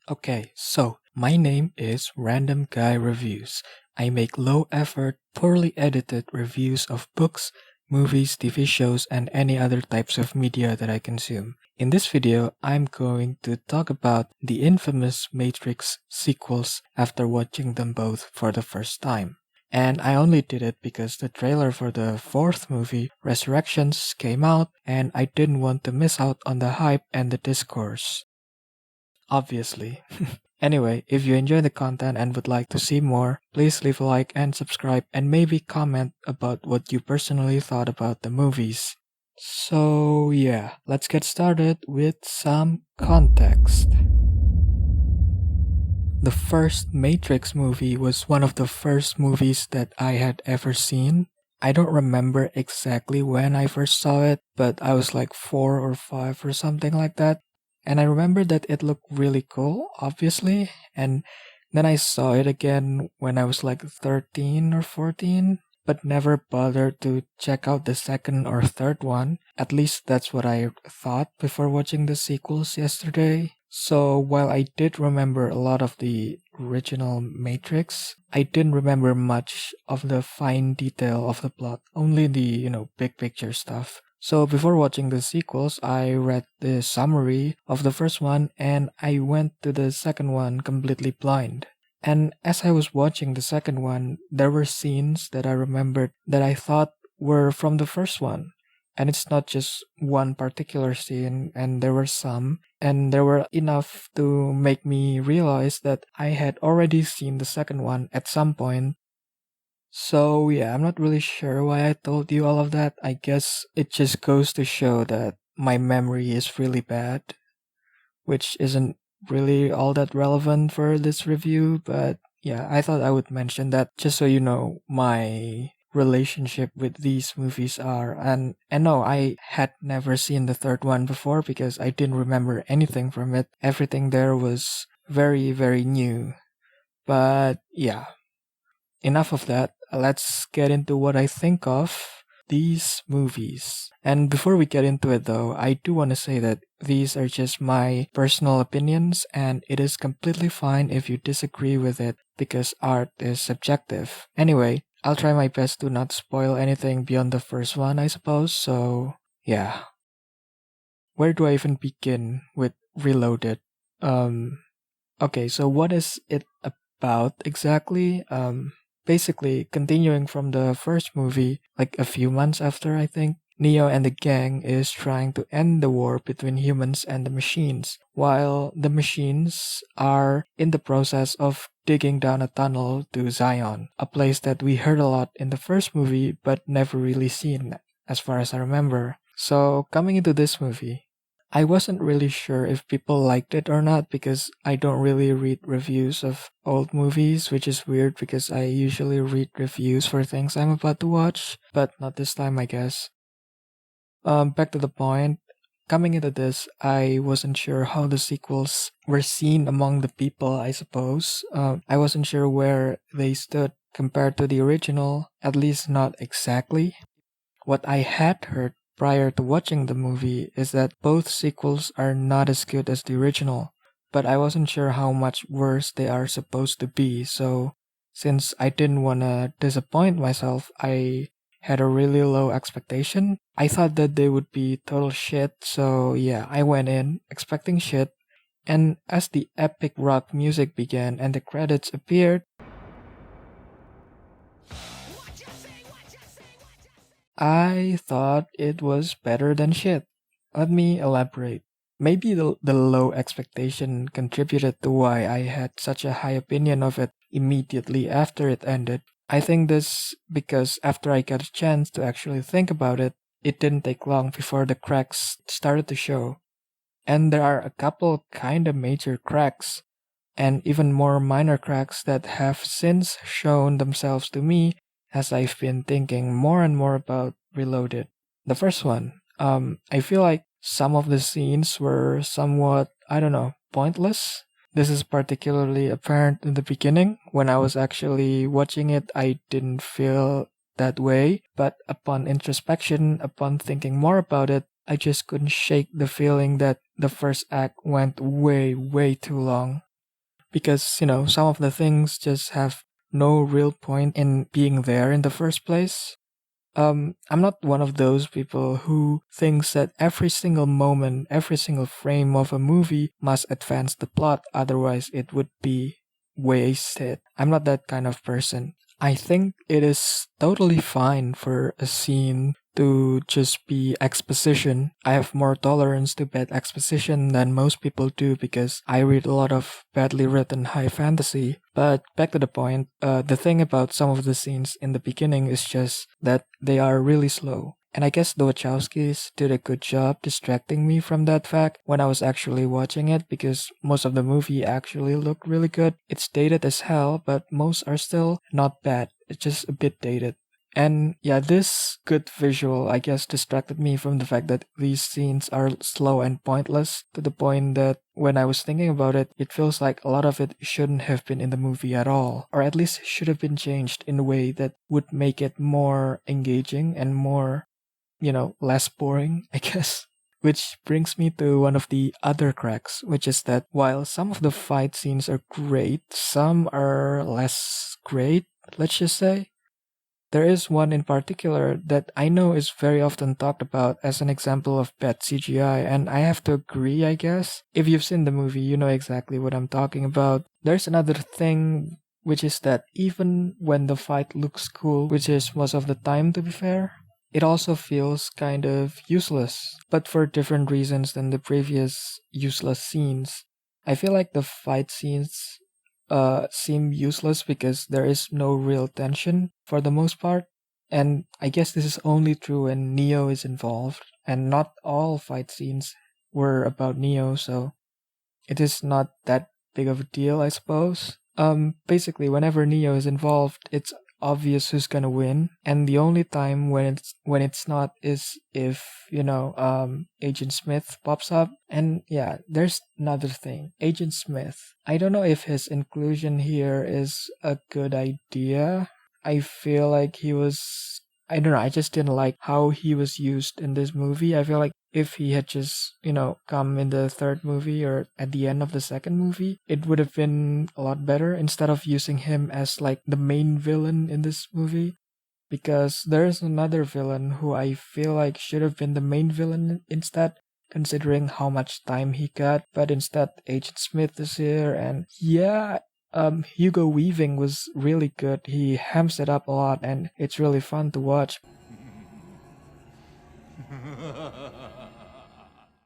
Okay, so my name is Random Guy Reviews. I make low effort, poorly edited reviews of books, movies, TV shows, and any other types of media that I consume. In this video, I'm going to talk about the infamous Matrix sequels after watching them both for the first time. And I only did it because the trailer for the fourth movie, Resurrections, came out, and I didn't want to miss out on the hype and the discourse. Obviously. Anyway, if you enjoy the content and would like to see more, please leave a like and subscribe and maybe comment about what you personally thought about the movies. So, yeah, let's get started with some context. The first Matrix movie was one of the first movies that I had ever seen. I don't remember exactly when I first saw it, but I was like 4 or 5 or something like that. And I remember that it looked really cool, obviously. And then I saw it again when I was like 13 or 14, but never bothered to check out the second or third one. At least that's what I thought before watching the sequels yesterday. So while I did remember a lot of the original Matrix, I didn't remember much of the fine detail of the plot, only the, big picture stuff. So before watching the sequels, I read the summary of the first one and I went to the second one completely blind. And as I was watching the second one, there were scenes that I remembered that I thought were from the first one. And it's not just one particular scene, and there were some, and there were enough to make me realize that I had already seen the second one at some point. So yeah, I'm not really sure why I told you all of that. I guess it just goes to show that my memory is really bad, which isn't really all that relevant for this review, but yeah, I thought I would mention that just so you know my relationship with these movies are. And no, I had never seen the third one before because I didn't remember anything from it. Everything there was very, very new. But yeah, enough of that. Let's get into what I think of these movies. And before we get into it though, I do want to say that these are just my personal opinions and it is completely fine if you disagree with it because art is subjective. Anyway, I'll try my best to not spoil anything beyond the first one, I suppose. So, yeah. Where do I even begin with Reloaded? Um, okay, so what is it about exactly? Basically, continuing from the first movie, like a few months after, I think, Neo and the gang is trying to end the war between humans and the machines, while the machines are in the process of digging down a tunnel to Zion, a place that we heard a lot in the first movie but never really seen, as far as I remember. So, coming into this movie, I wasn't really sure if people liked it or not because I don't really read reviews of old movies, which is weird because I usually read reviews for things I'm about to watch, but not this time, I guess. Back to the point. Coming into this, I wasn't sure how the sequels were seen among the people, I suppose. I wasn't sure where they stood compared to the original, at least not exactly. What I had heard prior to watching the movie is that both sequels are not as good as the original, but I wasn't sure how much worse they are supposed to be, so since I didn't want to disappoint myself, I had a really low expectation. I thought that they would be total shit, so yeah, I went in expecting shit, and as the epic rock music began and the credits appeared, I thought it was better than shit. Let me elaborate. Maybe the low expectation contributed to why I had such a high opinion of it immediately after it ended. I think this because after I got a chance to actually think about it, it didn't take long before the cracks started to show. And there are a couple kinda major cracks, and even more minor cracks that have since shown themselves to me as I've been thinking more and more about Reloaded. The first one, I feel like some of the scenes were somewhat, I don't know, pointless. This is particularly apparent in the beginning. When I was actually watching it, I didn't feel that way, but upon introspection, upon thinking more about it, I just couldn't shake the feeling that the first act went way, way too long. because, some of the things just have no real point in being there in the first place. I'm not one of those people who thinks that every single moment, every single frame of a movie must advance the plot, otherwise it would be wasted. I'm not that kind of person. I think it is totally fine for a scene to just be exposition. I have more tolerance to bad exposition than most people do because I read a lot of badly written high fantasy. But back to the point, the thing about some of the scenes in the beginning is just that they are really slow. And I guess the Wachowskis did a good job distracting me from that fact when I was actually watching it because most of the movie actually looked really good. It's dated as hell, but most are still not bad. It's just a bit dated. And yeah, this good visual, I guess, distracted me from the fact that these scenes are slow and pointless to the point that when I was thinking about it, it feels like a lot of it shouldn't have been in the movie at all, or at least should have been changed in a way that would make it more engaging and more, less boring, I guess. Which brings me to one of the other cracks, which is that while some of the fight scenes are great, some are less great, let's just say. There is one in particular that I know is very often talked about as an example of bad CGI, and I have to agree, I guess. If you've seen the movie, you know exactly what I'm talking about. There's another thing, which is that even when the fight looks cool, which is most of the time to be fair, it also feels kind of useless, but for different reasons than the previous useless scenes. I feel like the fight scenes seem useless because there is no real tension for the most part. And I guess this is only true when Neo is involved, and not all fight scenes were about Neo, so it is not that big of a deal, I suppose. Basically, whenever Neo is involved, it's obvious who's gonna win, and the only time when it's not is if Agent Smith pops up. And yeah, there's another thing, Agent Smith. I don't know if his inclusion here is a good idea. I feel like he was. I don't know. I just didn't like how he was used in this movie. I feel like if he had just, come in the third movie or at the end of the second movie, it would have been a lot better instead of using him as like the main villain in this movie. Because there's another villain who I feel like should have been the main villain instead, considering how much time he got. But instead, Agent Smith is here, and yeah, Hugo Weaving was really good. He hams it up a lot, and it's really fun to watch.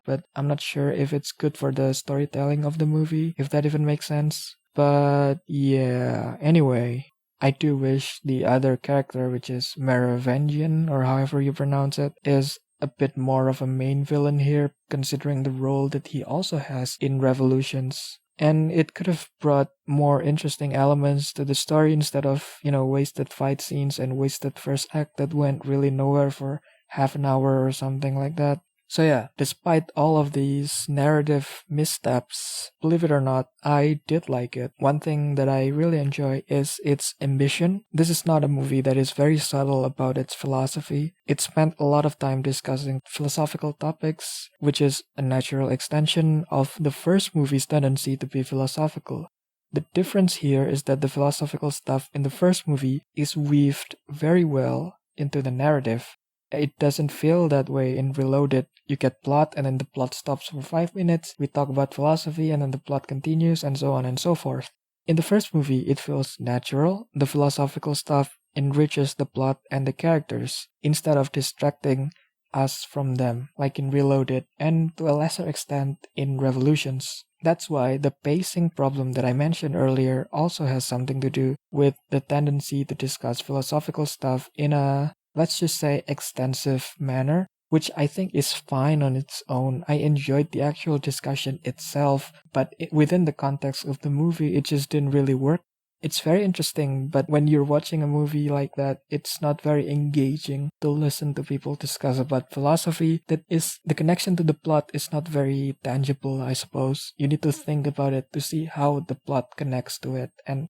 But I'm not sure if it's good for the storytelling of the movie, if that even makes sense. But yeah, anyway, I do wish the other character, which is Merovingian, or however you pronounce it, is a bit more of a main villain here, considering the role that he also has in Revolutions. And it could have brought more interesting elements to the story instead of, wasted fight scenes and wasted first act that went really nowhere for half an hour or something like that. So yeah, despite all of these narrative missteps, believe it or not, I did like it. One thing that I really enjoy is its ambition. This is not a movie that is very subtle about its philosophy. It spent a lot of time discussing philosophical topics, which is a natural extension of the first movie's tendency to be philosophical. The difference here is that the philosophical stuff in the first movie is weaved very well into the narrative. It doesn't feel that way in Reloaded. You get plot and then the plot stops for 5 minutes. We talk about philosophy and then the plot continues and so on and so forth. In the first movie, it feels natural. The philosophical stuff enriches the plot and the characters instead of distracting us from them, like in Reloaded and to a lesser extent in Revolutions. That's why the pacing problem that I mentioned earlier also has something to do with the tendency to discuss philosophical stuff in a, let's just say, extensive manner, which I think is fine on its own. I enjoyed the actual discussion itself, but within the context of the movie, it just didn't really work. It's very interesting, but when you're watching a movie like that, it's not very engaging to listen to people discuss about philosophy. That is, the connection to the plot is not very tangible, I suppose. You need to think about it to see how the plot connects to it, and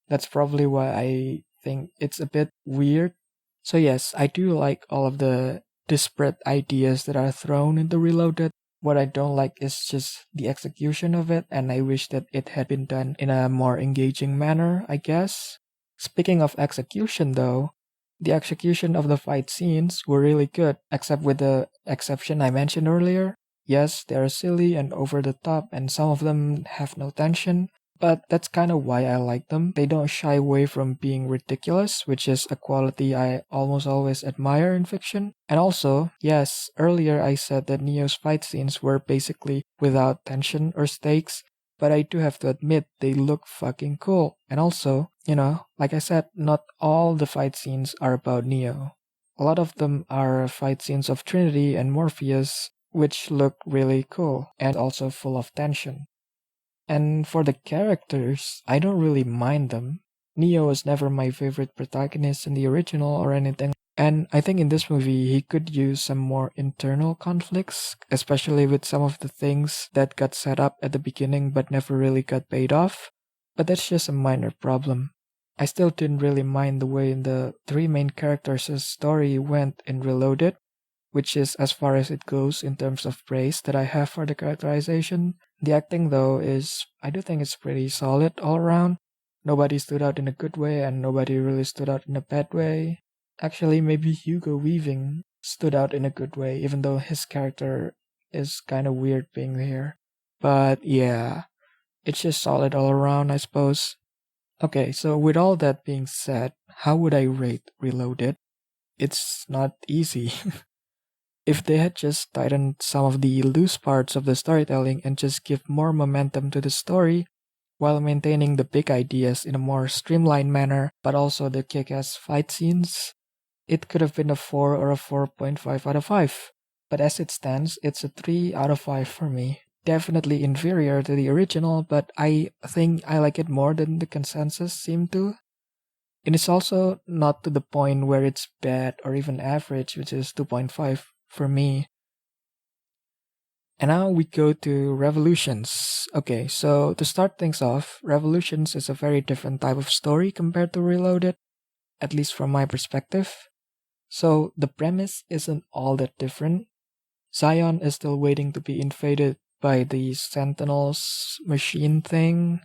that's probably why I think it's a bit weird. So yes, I do like all of the disparate ideas that are thrown into Reloaded. What I don't like is just the execution of it, and I wish that it had been done in a more engaging manner, I guess. Speaking of execution, though, the execution of the fight scenes were really good, except with the exception I mentioned earlier. Yes, they are silly and over the top, and some of them have no tension, but that's kind of why I like them. They don't shy away from being ridiculous, which is a quality I almost always admire in fiction. And also, yes, earlier I said that Neo's fight scenes were basically without tension or stakes, but I do have to admit they look fucking cool. And also, like I said, not all the fight scenes are about Neo. A lot of them are fight scenes of Trinity and Morpheus, which look really cool and also full of tension. And for the characters, I don't really mind them. Neo was never my favorite protagonist in the original or anything. And I think in this movie, he could use some more internal conflicts, especially with some of the things that got set up at the beginning but never really got paid off. But that's just a minor problem. I still didn't really mind the way the three main characters' story went in Reloaded, which is as far as it goes in terms of praise that I have for the characterization. The acting, though, I do think it's pretty solid all around. Nobody stood out in a good way, and nobody really stood out in a bad way. Actually, maybe Hugo Weaving stood out in a good way, even though his character is kind of weird being here. But yeah, it's just solid all around, I suppose. Okay, so with all that being said, how would I rate Reloaded? It's not easy. If they had just tightened some of the loose parts of the storytelling and just give more momentum to the story, while maintaining the big ideas in a more streamlined manner, but also the kick ass fight scenes, it could have been a 4 or a 4.5 out of 5. But as it stands, it's a 3 out of 5 for me. Definitely inferior to the original, but I think I like it more than the consensus seemed to. And it's also not to the point where it's bad or even average, which is 2.5 for me. And now we go to Revolutions. Okay, so to start things off, Revolutions is a very different type of story compared to Reloaded, at least from my perspective. So the premise isn't all that different. Zion is still waiting to be invaded by the Sentinels machine thing.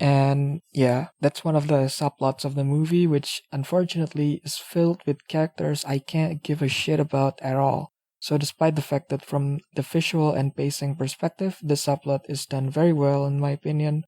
And yeah, that's one of the subplots of the movie, which unfortunately is filled with characters I can't give a shit about at all. So, despite the fact that from the visual and pacing perspective, the subplot is done very well, in my opinion,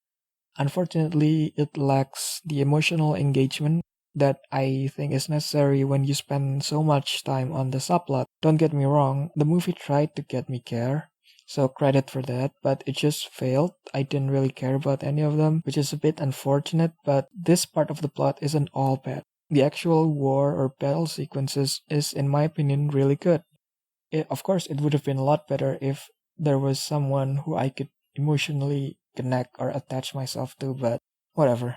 unfortunately, it lacks the emotional engagement that I think is necessary when you spend so much time on the subplot. Don't get me wrong, the movie tried to get me care, so credit for that, but it just failed. I didn't really care about any of them, which is a bit unfortunate, but this part of the plot isn't all bad. The actual war or battle sequences is, in my opinion, really good. Of course, it would have been a lot better if there was someone who I could emotionally connect or attach myself to, but whatever.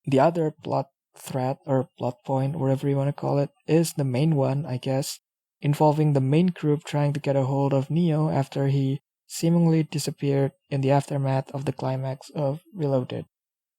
The other plot thread or plot point, whatever you want to call it, is the main one, I guess, involving the main group trying to get a hold of Neo after he seemingly disappeared in the aftermath of the climax of Reloaded.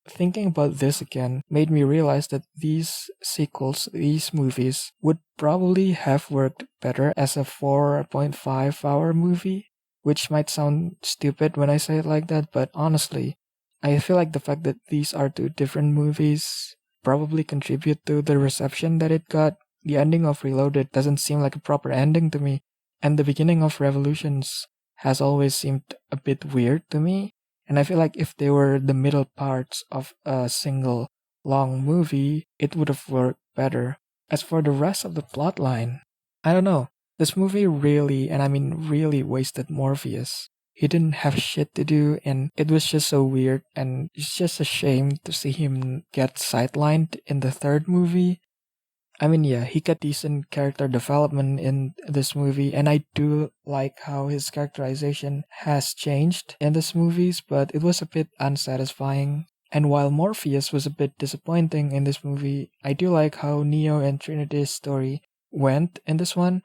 Thinking about this again made me realize that these sequels, these movies, would probably have worked better as a 4.5-hour movie, which might sound stupid when I say it like that, but honestly, I feel like the fact that these are two different movies probably contribute to the reception that it got. The ending of Reloaded doesn't seem like a proper ending to me, and the beginning of Revolutions has always seemed a bit weird to me. And I feel like if they were the middle parts of a single long movie, it would have worked better. As for the rest of the plotline, I don't know. This movie really, and I mean really, wasted Morpheus. He didn't have shit to do, and it was just so weird, and it's just a shame to see him get sidelined in the third movie. I mean, yeah, he got decent character development in this movie, and I do like how his characterization has changed in this movies, but it was a bit unsatisfying. And while Morpheus was a bit disappointing in this movie, I do like how Neo and Trinity's story went in this one.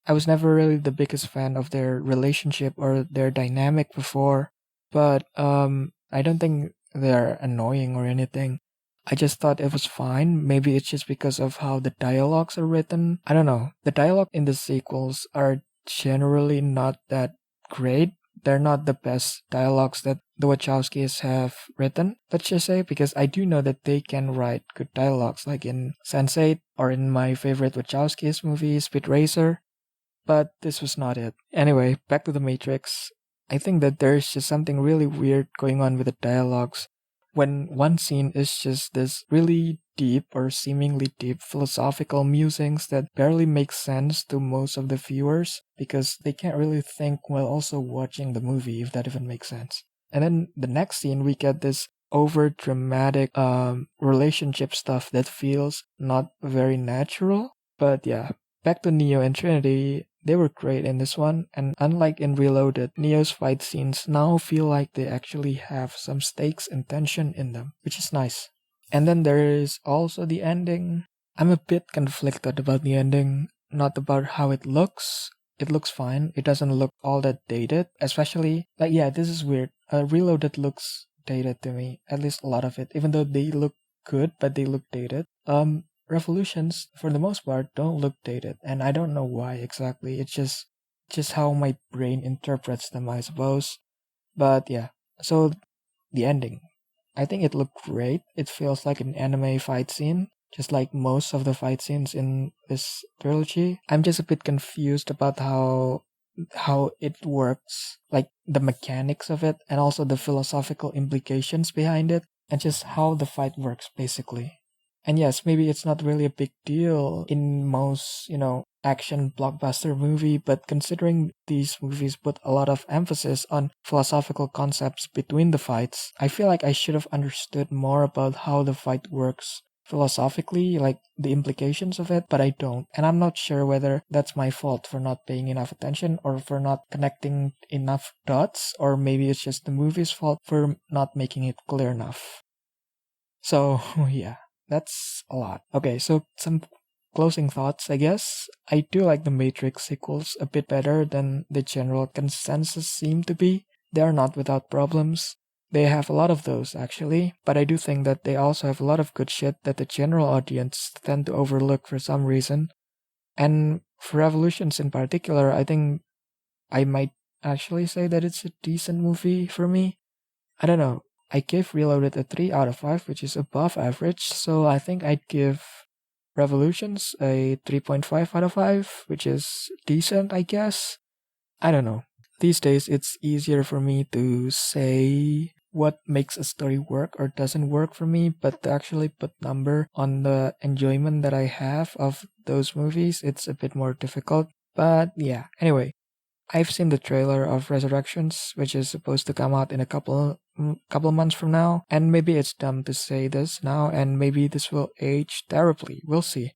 I was never really the biggest fan of their relationship or their dynamic before, but I don't think they're annoying or anything. I just thought it was fine. Maybe it's just because of how the dialogues are written. I don't know. The dialogue in the sequels are generally not that great, they're not the best dialogues that the Wachowskis have written, let's just say, because I do know that they can write good dialogues, like in Sense8 or in my favorite Wachowskis movie, Speed Racer. But this was not it. Anyway, back to the Matrix. I think that there's just something really weird going on with the dialogues when one scene is just this really deep or seemingly deep philosophical musings that barely make sense to most of the viewers because they can't really think while also watching the movie, if that even makes sense. And then the next scene, we get this over dramatic relationship stuff that feels not very natural. But yeah, back to Neo and Trinity, they were great in this one, and unlike in Reloaded, Neo's fight scenes now feel like they actually have some stakes and tension in them, which is nice. And then there is also the ending. I'm a bit conflicted about the ending, not about how it looks. It looks fine. It doesn't look all that dated, especially like yeah, this is weird. Reloaded looks dated to me, at least a lot of it, even though they look good, but they look dated. Revolutions, for the most part, don't look dated, and I don't know why exactly. It's just how my brain interprets them, I suppose. But yeah, so the ending. I think it looked great. It feels like an anime fight scene, just like most of the fight scenes in this trilogy. I'm just a bit confused about how it works, like the mechanics of it, and also the philosophical implications behind it, and just how the fight works, basically. And yes, maybe it's not really a big deal in most, action blockbuster movie, but considering these movies put a lot of emphasis on philosophical concepts between the fights, I feel like I should have understood more about how the fight works philosophically, like the implications of it, but I don't. And I'm not sure whether that's my fault for not paying enough attention or for not connecting enough dots, or maybe it's just the movie's fault for not making it clear enough. So, yeah, that's a lot. Okay, so some closing thoughts, I guess. I do like the Matrix sequels a bit better than the general consensus seem to be. They are not without problems. They have a lot of those, actually, but I do think that they also have a lot of good shit that the general audience tend to overlook for some reason. And for Revolutions in particular, I think I might actually say that it's a decent movie for me. I don't know. I gave Reloaded a 3 out of 5, which is above average, so I think I'd give Revolutions a 3.5 out of 5, which is decent, I guess. I don't know. These days, it's easier for me to say what makes a story work or doesn't work for me, but to actually put number on the enjoyment that I have of those movies, it's a bit more difficult. But yeah, anyway, I've seen the trailer of Resurrections, which is supposed to come out in a couple months from now, and maybe it's dumb to say this now, and maybe this will age terribly. We'll see.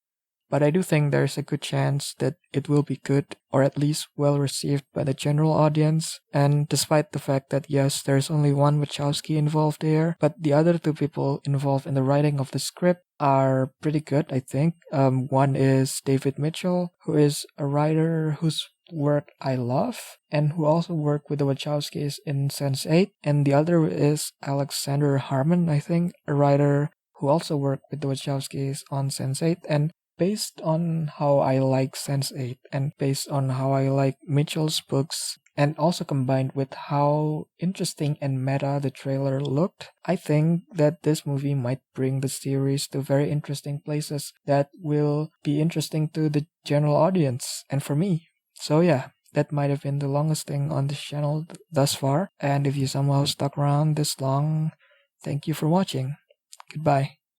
But I do think there's a good chance that it will be good, or at least well received by the general audience. And despite the fact that yes, there's only one Wachowski involved here, but the other two people involved in the writing of the script are pretty good, I think. One is David Mitchell, who is a writer whose work I love, and who also worked with the Wachowskis in Sense8. And the other is Alexander Harmon, I think, a writer who also worked with the Wachowskis on Sense8. And based on how I like Sense8 and based on how I like Mitchell's books, and also combined with how interesting and meta the trailer looked, I think that this movie might bring the series to very interesting places that will be interesting to the general audience and for me. So yeah, that might have been the longest thing on this channel thus far, and if you somehow stuck around this long, thank you for watching. Goodbye.